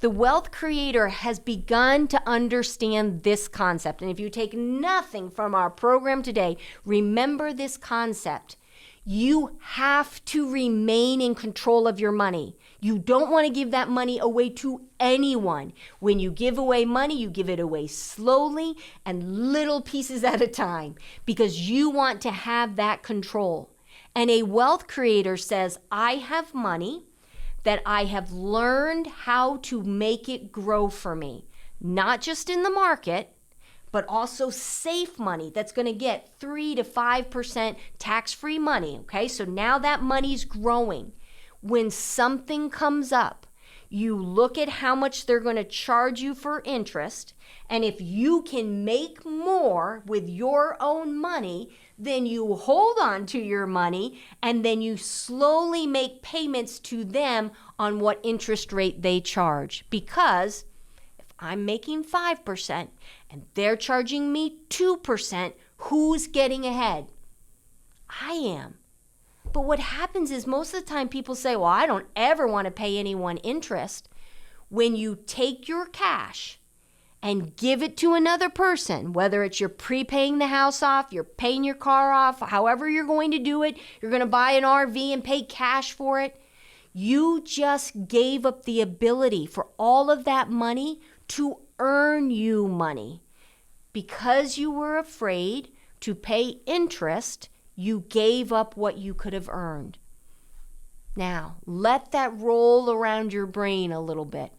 The wealth creator has begun to understand this concept. And if you take nothing from our program today, remember this concept. You have to remain in control of your money. You don't want to give that money away to anyone. When you give away money, you give it away slowly and little pieces at a time because you want to have that control. And a wealth creator says, I have money that I have learned how to make it grow for me, not just in the market, but also safe money that's going to get 3 to 5% tax-free money, okay? So now that money's growing. When something comes up, you look at how much they're going to charge you for interest, and if you can make more with your own money, then you hold on to your money, and then you slowly make payments to them on what interest rate they charge. Because if I'm making 5% and they're charging me 2%, who's getting ahead? I am. But what happens is most of the time people say, well, I don't ever want to pay anyone interest. When you take your cash and give it to another person, whether it's you're prepaying the house off, you're paying your car off, however you're going to do it, you're going to buy an RV and pay cash for it, you just gave up the ability for all of that money to earn you money. Because you were afraid to pay interest, you gave up what you could have earned. Now, let that roll around your brain a little bit.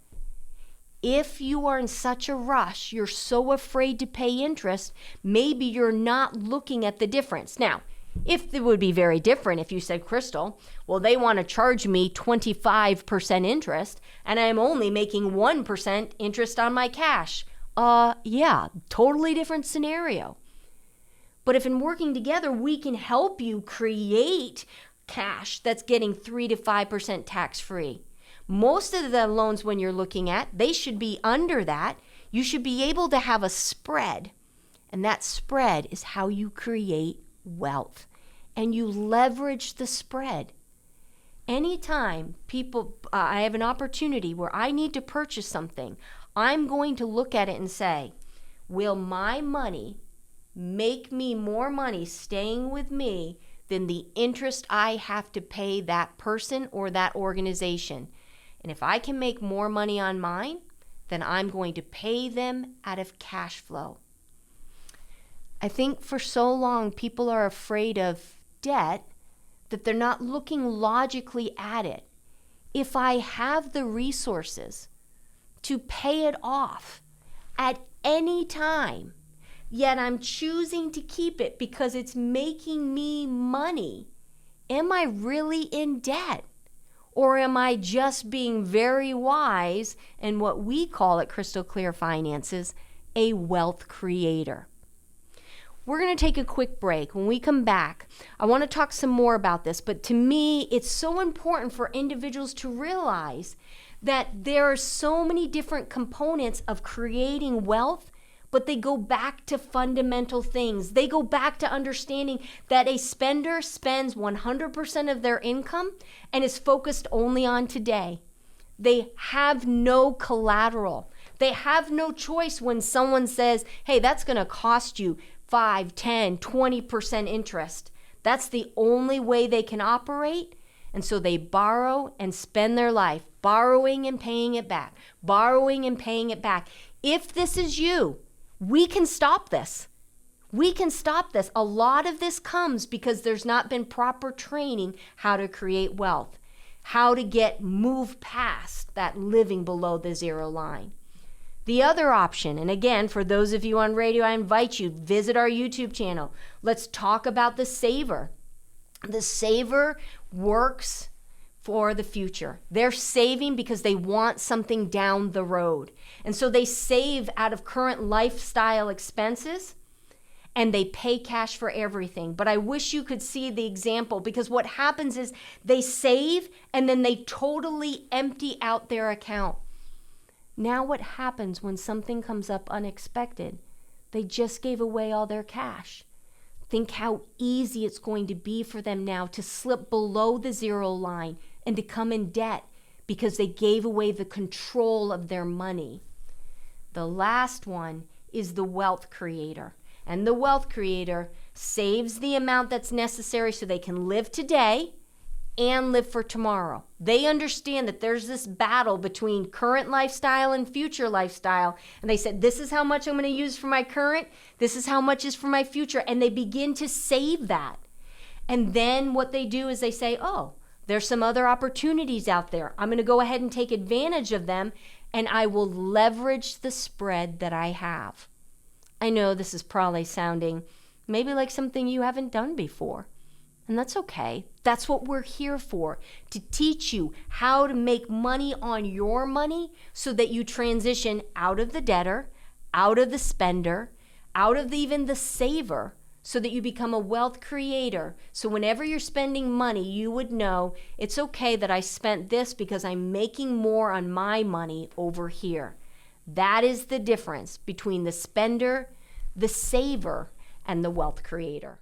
If you are in such a rush, you're so afraid to pay interest, maybe you're not looking at the difference. Now, if it would be very different if you said, Crystal, well, they want to charge me 25% interest and I'm only making 1% interest on my cash. Yeah, totally different scenario. But if in working together, we can help you create cash that's getting 3 to 5% tax-free. Most of the loans when you're looking at, they should be under that. You should be able to have a spread. And that spread is how you create wealth. And you leverage the spread. Anytime I have an opportunity where I need to purchase something, I'm going to look at it and say, will my money make me more money staying with me than the interest I have to pay that person or that organization? And if I can make more money on mine, then I'm going to pay them out of cash flow. I think for so long people are afraid of debt that they're not looking logically at it. If I have the resources to pay it off at any time, yet I'm choosing to keep it because it's making me money, am I really in debt? Or am I just being very wise and what we call at Crystal Clear Finances, a wealth creator? We're going to take a quick break. When we come back, I want to talk some more about this, but to me, it's so important for individuals to realize that there are so many different components of creating wealth, but they go back to fundamental things. They go back to understanding that a spender spends 100% of their income and is focused only on today. They have no collateral. They have no choice when someone says, hey, that's going to cost you 5, 10, 20% interest. That's the only way they can operate. And so they borrow and spend their life borrowing and paying it back, borrowing and paying it back. If this is you, we can stop this. We can stop this. A lot of this comes because there's not been proper training how to create wealth, how to move past that living below the zero line. The other option, and again, for those of you on radio, I invite you, visit our YouTube channel. Let's talk about the saver. The saver works for the future. They're saving because they want something down the road. And so they save out of current lifestyle expenses and they pay cash for everything. But I wish you could see the example, because what happens is they save and then they totally empty out their account. Now what happens when something comes up unexpected? They just gave away all their cash. Think how easy it's going to be for them now to slip below the zero line and to come in debt because they gave away the control of their money. The last one is the wealth creator. And the wealth creator saves the amount that's necessary so they can live today and live for tomorrow. They understand that there's this battle between current lifestyle and future lifestyle. And they said, this is how much I'm going to use for my current. This is how much is for my future. And they begin to save that. And then what they do is they say, oh, there's some other opportunities out there. I'm going to go ahead and take advantage of them, and I will leverage the spread that I have. I know this is probably sounding maybe like something you haven't done before. And that's okay. That's what we're here for, to teach you how to make money on your money so that you transition out of the debtor, out of the spender, out of even the saver, so that you become a wealth creator. So whenever you're spending money, you would know it's okay that I spent this because I'm making more on my money over here. That is the difference between the spender, the saver, and the wealth creator.